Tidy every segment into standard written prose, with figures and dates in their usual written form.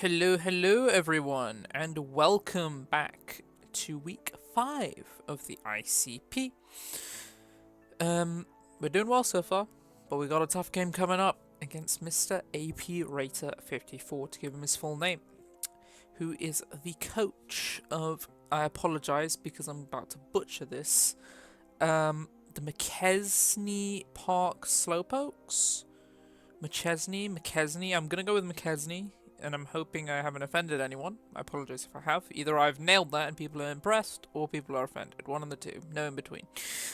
Hello everyone, and welcome back to week 5 of the ICP. We're doing well so far, but we got a tough game coming up against Mr. APrater 54, to give him his full name, who is the coach of, I apologize because I'm about to butcher this, the Machesney Park Slowpokes? Machesney, I'm gonna go with Machesney, and I'm hoping I haven't offended anyone. I apologize if I have. Either I've nailed that and people are impressed, or people are offended. One of the two. No in between.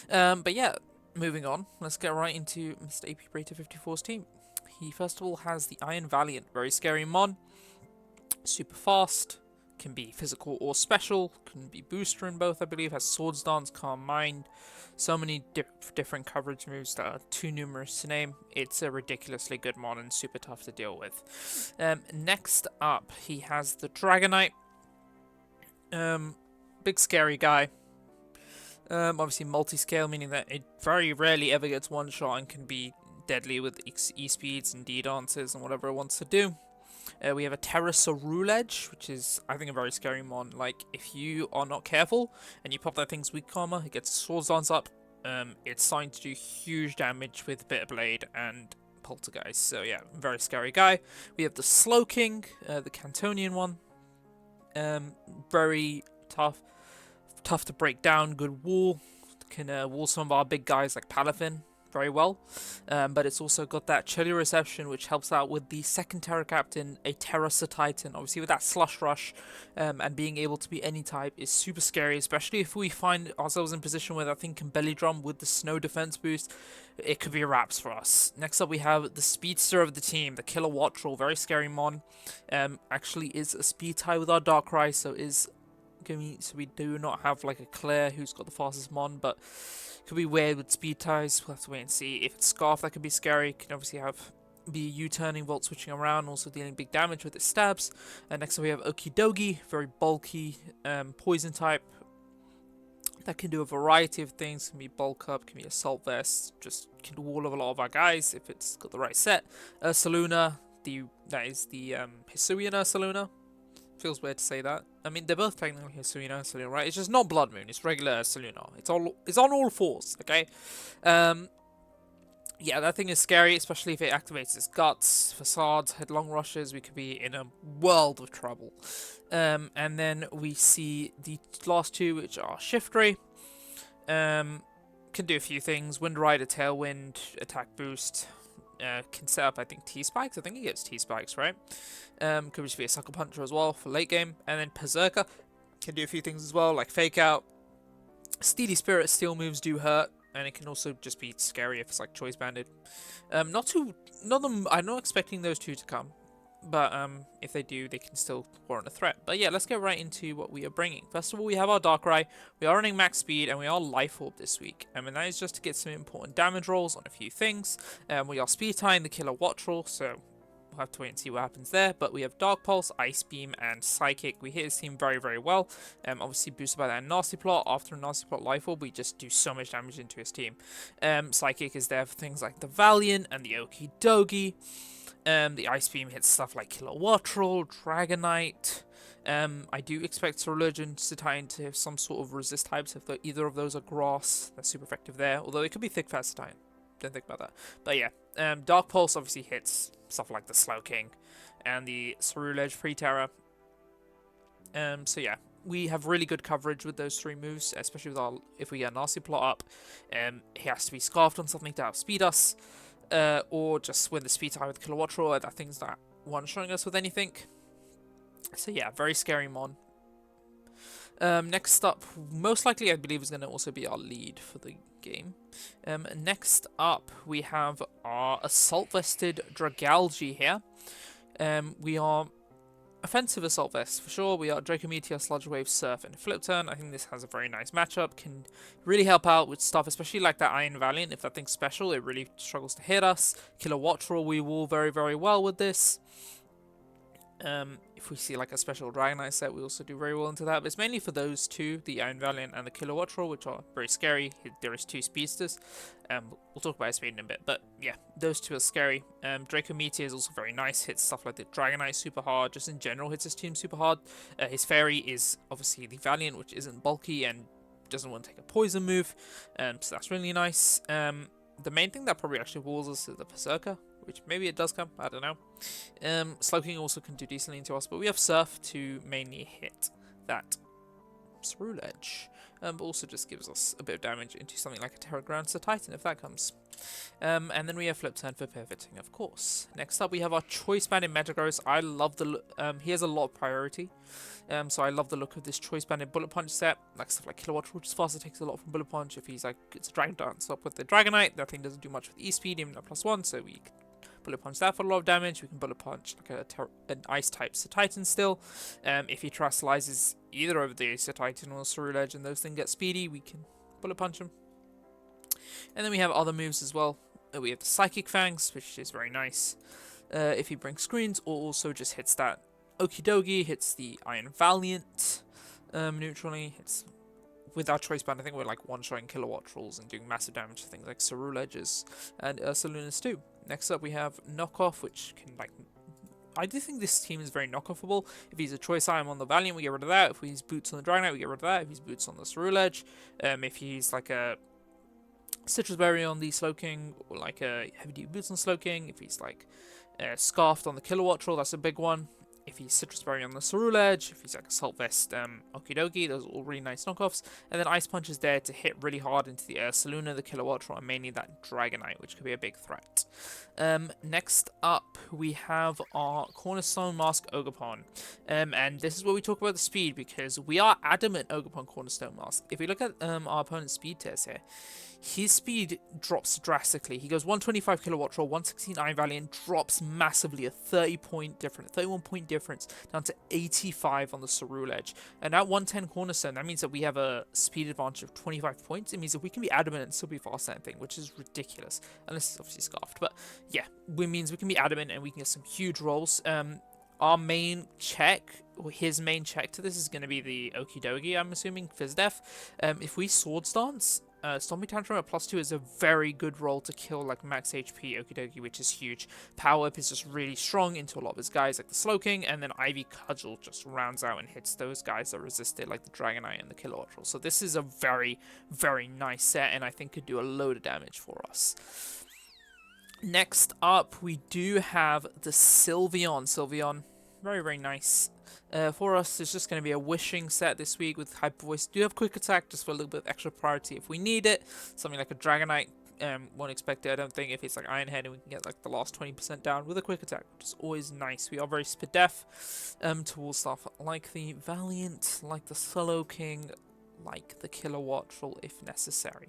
But yeah, moving on. Let's get right into Mr. APrater 54's team. He first of all has the Iron Valiant. Very scary mon. Super fast. Can be physical or special. Can be booster in both, I believe. Has Swords Dance, Calm Mind. So many different coverage moves that are too numerous to name. It's a ridiculously good mon and super tough to deal with. Next up, he has the Dragonite. Big scary guy. Obviously multi-scale, meaning that it very rarely ever gets one shot and can be deadly with E-speeds and D-dances and whatever it wants to do. We have a Tera Ceruledge, which is, I think, a very scary mon. Like, if you are not careful and you pop that thing's weak armor, it gets Swords Dance up. It's signed to do huge damage with Bitter Blade and Poltergeist. So yeah, very scary guy. We have the Slowking, the Cantonian one. Very tough to break down. Good wall. Can wall some of our big guys like Palafin very well, but it's also got that chilly reception, which helps out with the second Tera captain, a Tera Titan. Obviously with that slush rush and being able to be any type is super scary, especially if we find ourselves in position where that thing can belly drum with the snow defense boost. It could be wraps for us. Next up we have the speedster of the team, the Killer Wattrel. Very scary mon. Actually is a speed tie with our Darkrai, so we do not have like a Claire who's got the fastest mon, but could be weird with speed ties. We'll have to wait and see. If it's Scarf, that could be scary. Can obviously be U-turning, Volt switching around, also dealing big damage with its stabs. And next up we have Okidogi, very bulky poison type. That can do a variety of things. Can be bulk up, can be assault vest, just can wall of a lot of our guys if it's got the right set. Ursaluna, that is the Hisuian Ursaluna. Feels weird to say that. I mean, they're both technically Hisuian and Ursaluna, right? It's just not Blood Moon. It's regular Ursaluna. It's on all fours, okay? Yeah, that thing is scary, especially if it activates its guts, facades, headlong rushes. We could be in a world of trouble. And then we see the last two, which are Shiftry. Can do a few things. Wind Rider, Tailwind, attack boost. Can set up, I think, T-Spikes. I think he gets T-Spikes, right? Could just be a Sucker Puncher as well for late game. And then Berserker can do a few things as well, like Fake Out. Steely Spirit steel moves do hurt, and it can also just be scary if it's like Choice Banded. I'm not expecting those two to come, but if they do, they can still warrant a threat. But yeah, let's get right into what we are bringing. First of all, we have our Darkrai. We are running max speed, and we are Life Orb this week. And that is just to get some important damage rolls on a few things. We are speed tying the Killer Wattrel, so we'll have to wait and see what happens there. But we have Dark Pulse, Ice Beam, and Psychic. We hit his team very, very well. Obviously boosted by that Nasty Plot. After a Nasty Plot Life Orb, we just do so much damage into his team. Psychic is there for things like the Valiant and the Okidogi. The Ice Beam hits stuff like Killer Wattrel, Dragonite. I do expect Ceruledge and Cetitan to have some sort of resist types. If either of those are grass, that's super effective there. Although it could be Thick Fat Cetitan. Don't think about that. But yeah, Dark Pulse obviously hits stuff like the Slowking and the Ceruledge pre-Tera. So yeah, we have really good coverage with those three moves, especially with if we get a Nasty Plot up. He has to be scarfed on something to outspeed us. Or just win the speed tie with Killer Wattrel. That thing's not one-shotting us with anything. So yeah, very scary mon. Next up, most likely I believe is going to also be our lead for the game. Next up, we have our Assault Vested Dragalge here. We are offensive Assault Vest for sure. We are Draco Meteor, Sludge Wave, Surf, and Flip Turn. I think this has a very nice matchup. Can really help out with stuff, especially like that Iron Valiant. If that thing's special, it really struggles to hit us. Killer Wattrel, we wall very, very well with this. If we see like a special Dragonite set, we also do very well into that. But it's mainly for those two, the Iron Valiant and the Kilowatt Troll, which are very scary. There is 2 speedsters. We'll talk about speed in a bit. But yeah, those 2 are scary. Draco Meteor is also very nice. Hits stuff like the Dragonite super hard. Just in general, hits his team super hard. His Fairy is obviously the Valiant, which isn't bulky and doesn't want to take a poison move. So that's really nice. The main thing that probably actually walls us is the Berserker, which maybe it does come, I don't know. Slowking also can do decently into us, but we have Surf to mainly hit that Ceruledge. But also just gives us a bit of damage into something like a Tera Groundster Titan if that comes. And then we have Flip Turn for pivoting, of course. Next up we have our Choice Banded Metagross. I love the he has a lot of priority. So I love the look of this Choice Banded Bullet Punch set. Like stuff like Kilowatt, which is faster, takes a lot from Bullet Punch. If he's like, it's a Dragon Dance up with the Dragonite, that thing doesn't do much with E-Speed, even at +1, so we can Bullet Punch that for a lot of damage. We can Bullet Punch like an Ice type Titan still. If he Terastallizes either of the Titan or Ceruledge and those things get speedy, we can Bullet Punch him. And then we have other moves as well. We have the Psychic Fangs, which is very nice. If he brings screens, or also just hits that Okidogi, hits the Iron Valiant neutrally. Hits with our Choice Band, I think we're like one-shotting Kilowatt Trolls and doing massive damage to things like Ceruledges and Ursalunas too. Next up we have Knockoff, which can like... I do think this team is very knockoffable. If he's a Choice Item on the Valiant, we get rid of that. If he's Boots on the Dragonite, we get rid of that. If he's Boots on the Ceruledge, if he's like a Citrus Berry on the Slowking, or like a Heavy Duty Boots on Slowking, if he's like Scarfed on the Kilowatt Troll, that's a big one. If he's Citrus Berry on the Ceruledge, if he's like Assault Vest Okidogi, those are all really nice knockoffs. And then Ice Punch is there to hit really hard into the Ursaluna, the Kilowatt Troll, and mainly that Dragonite, which could be a big threat. Next up, we have our Cornerstone Mask Ogerpon. And this is where we talk about the speed, because we are adamant Ogerpon Cornerstone Mask. If we look at our opponent's speed test here, his speed drops drastically. He goes 125 Kilowatt Troll, 116 Iron Valiant, drops massively, a 31 point difference, down to 85 on the Ceruledge. And at 110 Cornerstone, that means that we have a speed advantage of 25 points. It means that we can be adamant and still be fast at anything, which is ridiculous. Unless it's obviously Scarfed. But yeah, it means we can be adamant and we can get some huge rolls. Our main check, or his main check to this, is going to be the Okidogi, I'm assuming, Fizdef. If we Swords Dance, Stomping Tantrum at +2 is a very good roll to kill like max HP Okidogi, which is huge. Power Up is just really strong into a lot of his guys like the Slowking, and then Ivy Cudgel just rounds out and hits those guys that resist it like the Dragonite and the Kilowatt Troll. So this is a very, very nice set, and I think could do a load of damage for us. Next up, we do have the Sylveon. Very, very nice. For us, it's just going to be a wishing set this week with Hyper Voice. Do have Quick Attack just for a little bit of extra priority if we need it. Something like a Dragonite, won't expect it, I don't think. If it's like Iron Head and we can get like the last 20% down with a Quick Attack, which is always nice. We are very Spidef towards stuff like the Valiant, like the Slowking, like the Kilowatt Troll if necessary.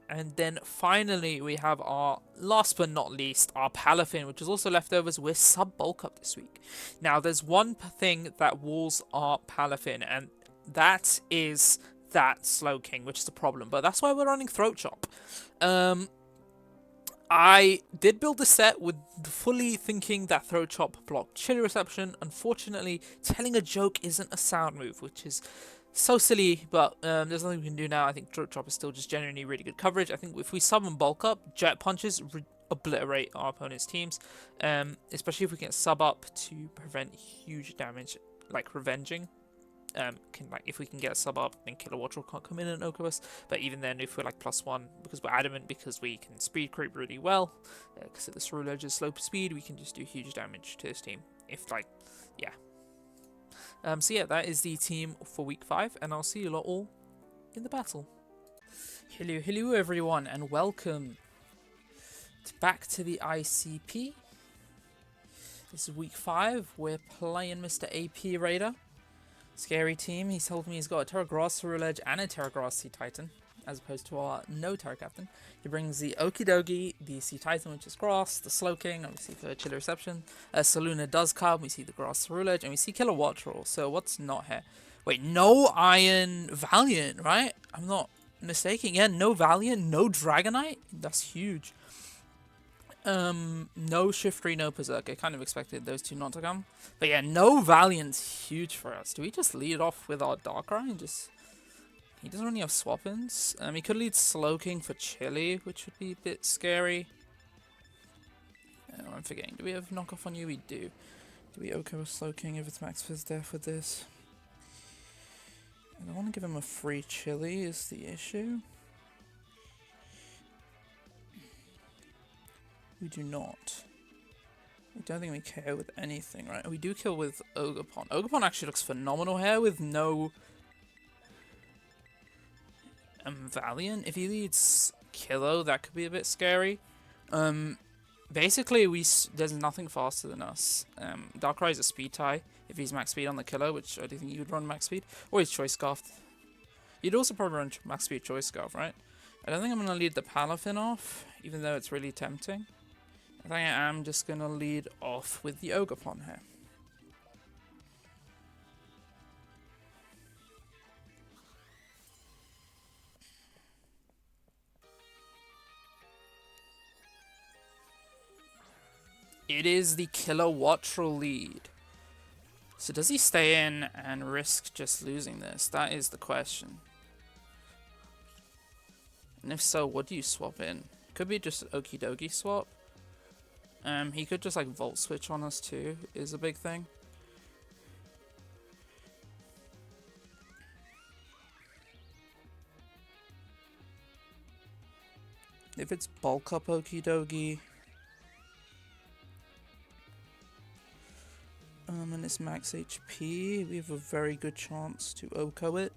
And then finally we have our last but not least, our Palafin, which is also leftovers. We're sub bulk up this week. Now there's one thing that walls our Palafin, and that is that Slowking, which is the problem. But that's why we're running Throat Chop. I did build the set with fully thinking that Throat Chop blocked Chilly Reception. Unfortunately, telling a joke isn't a sound move, which is so silly, but there's nothing we can do now. I think Throat Chop is still just genuinely really good coverage. I think if we sub and bulk up, Jet Punches obliterate our opponent's teams, especially if we can sub up to prevent huge damage, like Revenging. If we can get a sub up, then Kilowatt Troll can't come in and Oko us. But even then, if we're like +1, because we're adamant, because we can speed creep really well, because of the Ceruledge's slow speed, we can just do huge damage to his team. If like, yeah. So yeah, that is the team for week 5, and I'll see you lot all in the battle. Hello everyone, and welcome back to the ICP. This is week 5. We're playing Mr. APrater. Scary team. He's told me he's got a Tera Grass Ceruledge and a Tera Grass Sea Titan, as opposed to our no Tera Captain. He brings the Okidogi, the Sea Titan, which is Grass, the Slowking, obviously for Chilly Reception. Saluna does come, we see the Grass Ceruledge, and we see Kilowatt Troll. So what's not here? Wait, no Iron Valiant, right? I'm not mistaken. Yeah, no Valiant, no Dragonite? That's huge. No Shiftry, no Berserker. Kind of expected those two not to come. But yeah, no Valiant's huge for us. Do we just lead off with our Darkrai and just... He doesn't really have swap-ins. He could lead Slowking for Chili, which would be a bit scary. Oh, I'm forgetting. Do we have knockoff on you? We do. Do we OK with Slowking if it's Max Fizz Death with this? I don't want to give him a free Chili is the issue. We do not. I don't think we KO with anything, right? We do kill with Ogerpon. Ogerpon actually looks phenomenal here with no Valiant. If he leads Kilo, that could be a bit scary. Basically, there's nothing faster than us. Darkrai is a speed tie if he's max speed on the Kilo, which I do think you would run max speed. Or he's Choice Scarf. You'd also probably run max speed Choice Scarf, right? I don't think I'm going to lead the Palafin off, even though it's really tempting. I think I am just going to lead off with the Ogerpon here. It is the Kilowattrel lead. So does he stay in and risk just losing this? That is the question. And if so, what do you swap in? Could be just an Okie dokie swap. He could just like Volt Switch on us too, is a big thing. If it's Bulk Up Okie dokie. And it's max HP, we have a very good chance to OHKO it.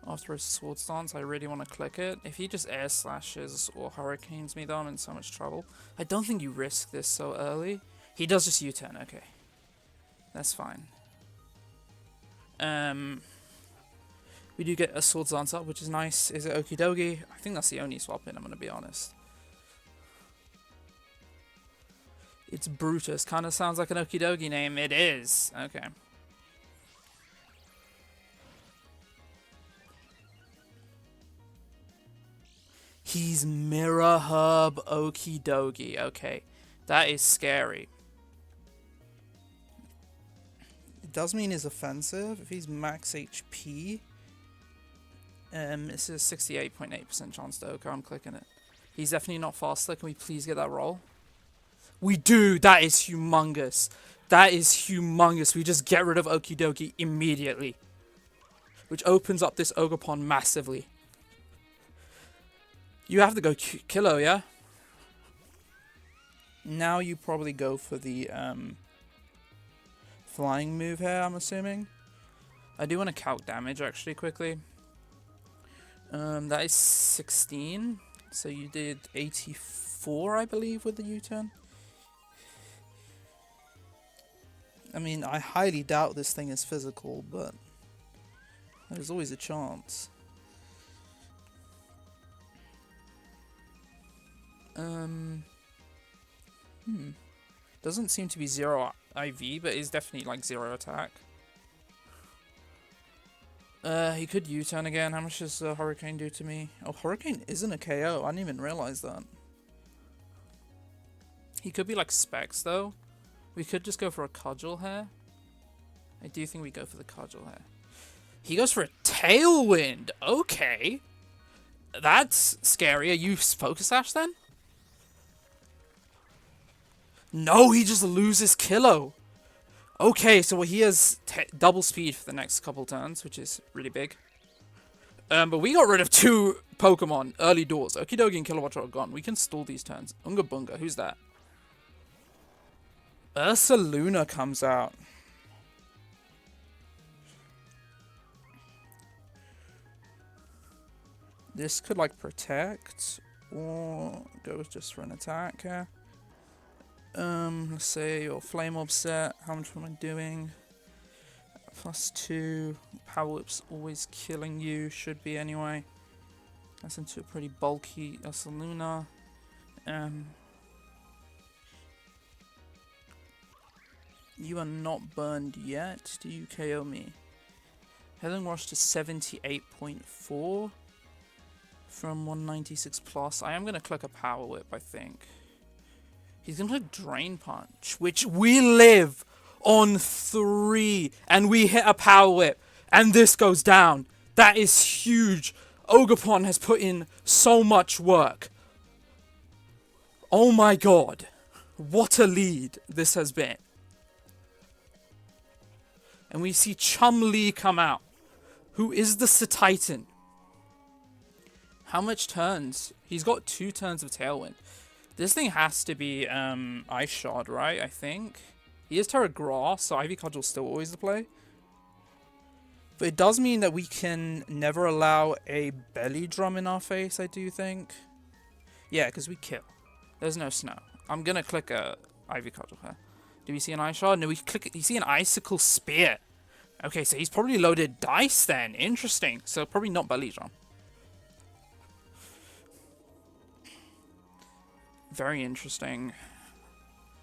After a Swords Dance, I really want to click it. If he just Air Slashes or Hurricanes me though, I'm in so much trouble. I don't think you risk this so early. He does just U-turn, okay. That's fine. We do get a Swords Dance up, which is nice. Is it Okie dokie? I think that's the only swap in, I'm going to be honest. It's Brutus. Kind of sounds like an Okie dokie name. It is. Okay. He's Mirror Herb Okie dokie. Okay. That is scary. It does mean he's offensive. If he's max HP, it's a 68.8% chance to OHKO. I'm clicking it. He's definitely not faster. Can we please get that roll? We do! That is humongous. That is humongous. We just get rid of Okie dokie immediately. Which opens up this Ogerpon massively. You have to go Kilo, yeah? Now you probably go for the flying move here, I'm assuming. I do want to calc damage actually quickly. That is 16. So you did 84, I believe, with the U-turn. I mean, I highly doubt this thing is physical, but there's always a chance. Doesn't seem to be 0 IV, but is definitely like 0 attack. He could U-turn again. How much does Hurricane do to me? Oh, Hurricane isn't a KO. I didn't even realize that. He could be like Specs, though. We could just go for a Cudgel here. I do think we go for the Cudgel here. He goes for a Tailwind. Okay. That's scary. Are you Focus Sash then? No, he just loses Kilo. Okay, so he has double speed for the next couple turns, which is really big. But we got rid of 2 Pokemon early doors. Okie dokie and Kilowattrel are gone. We can stall these turns. Unga Bunga, who's that? Ursaluna comes out. This could like protect or go just for an attack here. Let's say your Flame Orb set. How much am I doing? +2. Power Whip's always killing you. Should be anyway. That's into a pretty bulky Ursaluna. You are not burned yet. Do you KO me? Healing Rush to 78.4 from 196 plus. I am going to click a Power Whip, I think. He's gonna click Drain Punch, which we live on 3, and we hit a Power Whip, and this goes down. That is huge. Ogerpon has put in so much work. Oh my god. What a lead this has been. And we see Chum-Li come out, who is the Titan. How much turns? He's got 2 turns of Tailwind. This thing has to be Ice Shard, right? I think. He is Tera Grass, so Ivy Cudgel's still always the play. But it does mean that we can never allow a Belly Drum in our face, I do think. Yeah, because we kill. There's no snow. I'm going to click a Ivy Cudgel here. Do we see an Ice Shard? No, we click. You see an Icicle Spear. Okay, so he's probably loaded dice then. Interesting. So probably not Belly Drum. Very interesting.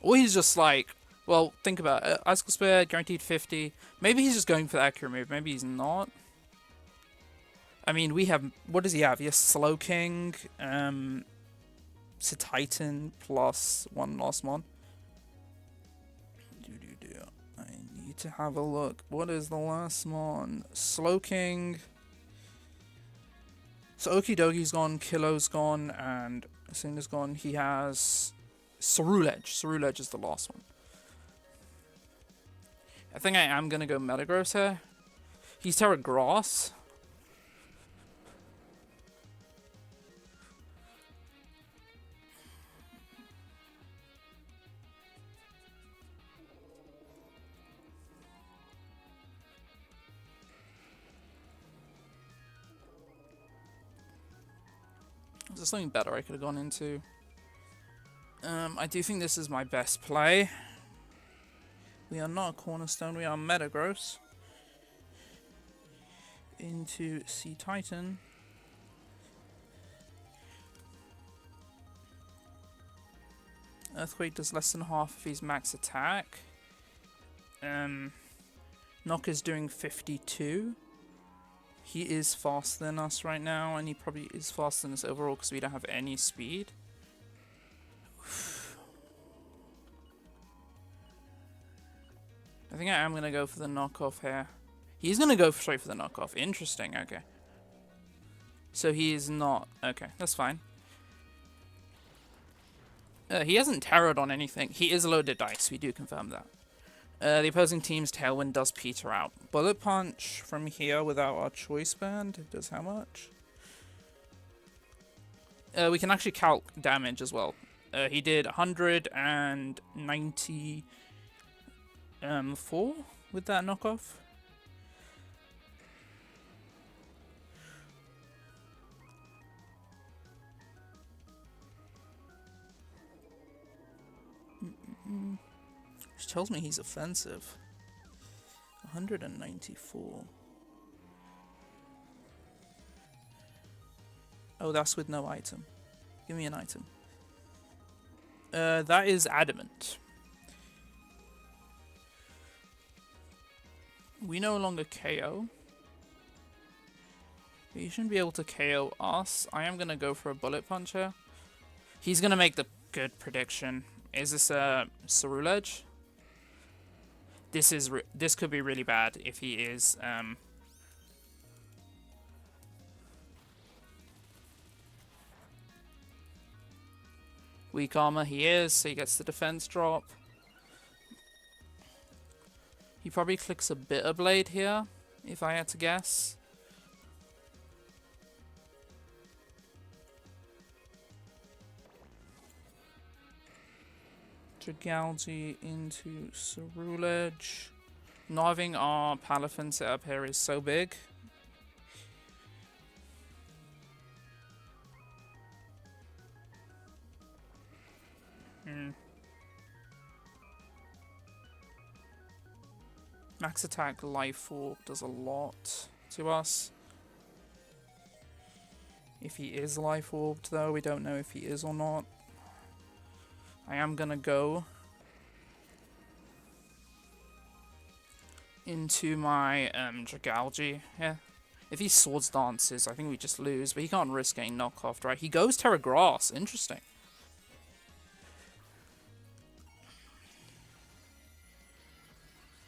Or he's just like, well, think about it. Icicle Spear, guaranteed 50. Maybe he's just going for the accurate move. Maybe he's not. I mean, we have... What does he have? He has Slow King, Titan, plus 1 last one. I need to have a look. What is the last one? Slow King. So Okie Doki's gone, Killo's gone, and Asunda's gone. He has Ceruledge. Ceruledge is the last one. I think I am going to go Metagross here. He's Tera Grass. Is there something better I could have gone into? I do think this is my best play. We are not a Cornerstone, we are Metagross. Into Titan. Earthquake does less than half of his max attack. Knock is doing 52. He is faster than us right now, and he probably is faster than us overall because we don't have any speed. I think I am going to go for the knockoff here. He's going to go straight for the knockoff. Interesting, okay. So he is not... Okay, that's fine. He hasn't terrored on anything. He is loaded dice, we do confirm that. The opposing team's Tailwind does peter out. Bullet Punch from here without our Choice Band does how much? We can actually calc damage as well. He did 194 with that knockoff. Which tells me he's offensive. 194. Oh, that's with no item. Give me an item. That is Adamant. We no longer KO. He shouldn't be able to KO us. I am going to go for a Bullet Punch here. He's going to make the good prediction. Is this a Ceruledge? This could be really bad if he is weak armor. He is, so he gets the defense drop. He probably clicks a Bitter Blade here, if I had to guess. Dragalge into Ceruledge. Not having our Palafin set up here is so big. Max attack Life Orb does a lot to us. If he is Life Orbed though, we don't know if he is or not. I am gonna go into my Dragalge here. If he Swords Dances, I think we just lose, but he can't risk getting knockoff, right? He goes Tera Grass, interesting.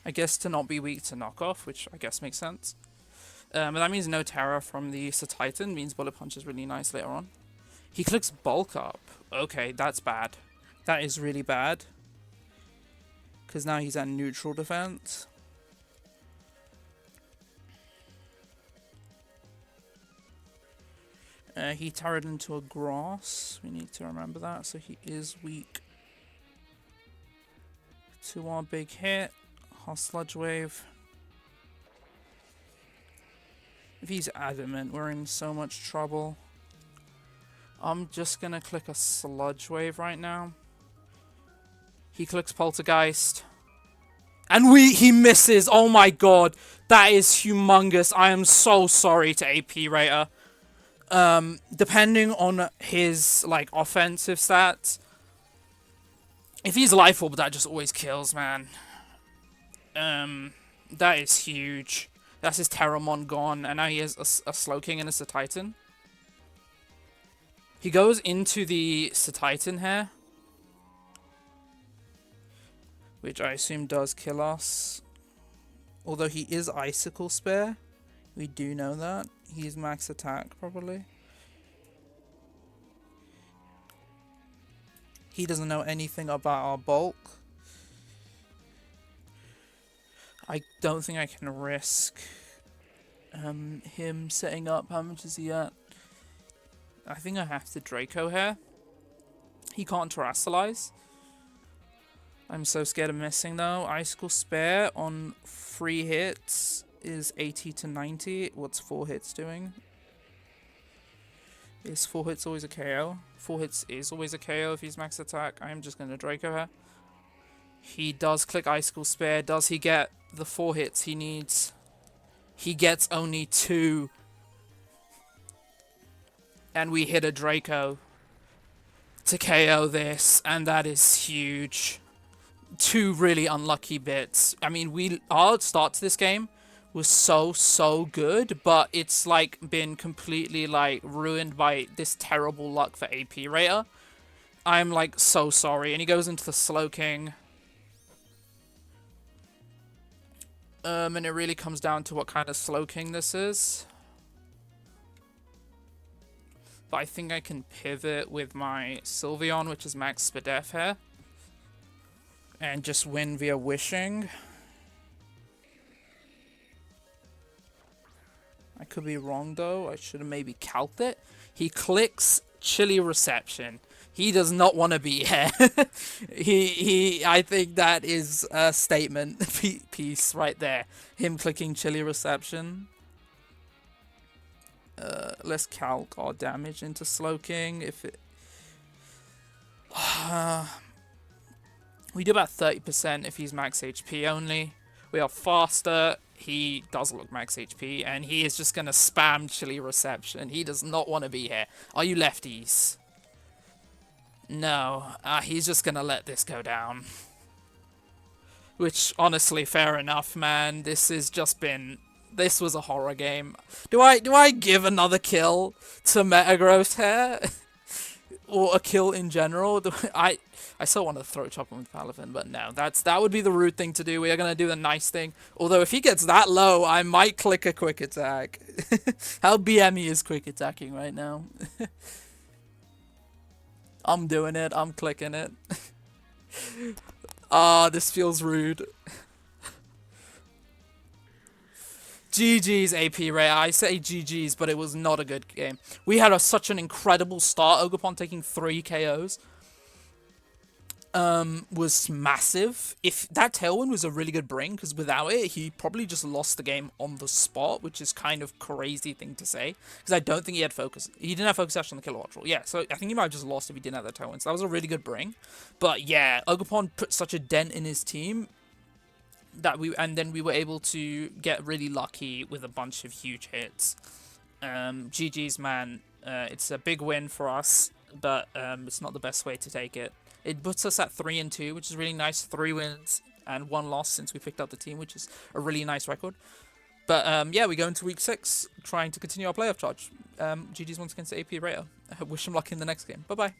I guess to not be weak to knockoff, which I guess makes sense. But that means no Tera from the Titan, means Bullet Punch is really nice later on. He clicks Bulk Up. Okay, that's bad. That is really bad. Because now he's at neutral defense. He turret into a grass. We need to remember that. So he is weak to our big hit. Our Sludge Wave. If he's adamant, we're in so much trouble. I'm just gonna click a Sludge Wave right now. He clicks Poltergeist. And he misses! Oh my god! That is humongous. I am so sorry to APrater. Depending on his, like, offensive stats, if he's Life Orb, that just always kills, man. That is huge. That's his Terramon gone, and now he has a Slowking and a Titan. He goes into the Titan here, which I assume does kill us. Although he is Icicle Spare. We do know that. He's max attack, probably. He doesn't know anything about our bulk. I don't think I can risk him setting up. How much is he at? I think I have to Draco here. He can't Terrasilize. I'm so scared of missing though. Icicle Spare on 3 hits is 80 to 90. What's 4 hits doing? Is 4 hits always a KO? 4 hits is always a KO if he's max attack. I'm just going to Draco here. He does click Icicle Spare. Does he get the 4 hits he needs? He gets only 2. And we hit a Draco to KO this, and that is huge. 2 really unlucky bits. I mean, our start to this game was so good, but it's like been completely like ruined by this terrible luck for APrater. I'm like so sorry. And he goes into the Slowking. And it really comes down to what kind of Slowking this is. But I think I can pivot with my Sylveon, which is max Spadef here. And just win via wishing. I could be wrong though. I should have maybe calced it. He clicks Chilly Reception. He does not want to be here. I think that is a statement piece right there. Him clicking Chilly Reception. Let's calc our damage into Slowking. If it... we do about 30% if he's max HP only. We are faster. He does look max HP, and he is just going to spam Chilly Reception. He does not want to be here. Are you lefties? No. He's just going to let this go down. Which, honestly, fair enough, man. This has just been... This was a horror game. Do I give another kill to Metagross here? Or a kill in general? I still want to throat chop him with Palafin, but no. That would be the rude thing to do. We are going to do the nice thing. Although if he gets that low, I might click a quick attack. How BME is quick attacking right now? I'm doing it. I'm clicking it. This feels rude. GG's APrater. I say GG's, but it was not a good game. We had such an incredible start. Ogerpon taking 3 KOs was massive. If that Tailwind was a really good bring, because without it, he probably just lost the game on the spot, which is kind of crazy thing to say, because I don't think he had focus. He didn't have focus action on the Kilowatt Roll. Yeah, so I think he might have just lost if he didn't have that Tailwind. So that was a really good bring. But yeah, Ogerpon put such a dent in his team that then we were able to get really lucky with a bunch of huge hits. GG's, man. It's a big win for us, but it's not the best way to take it. It puts us at 3-2, which is really nice. 3 wins and 1 loss since we picked up the team, which is a really nice record. But yeah, we go into week 6 trying to continue our playoff charge. GG's once again to APrater. I wish him luck in the next game. Bye bye.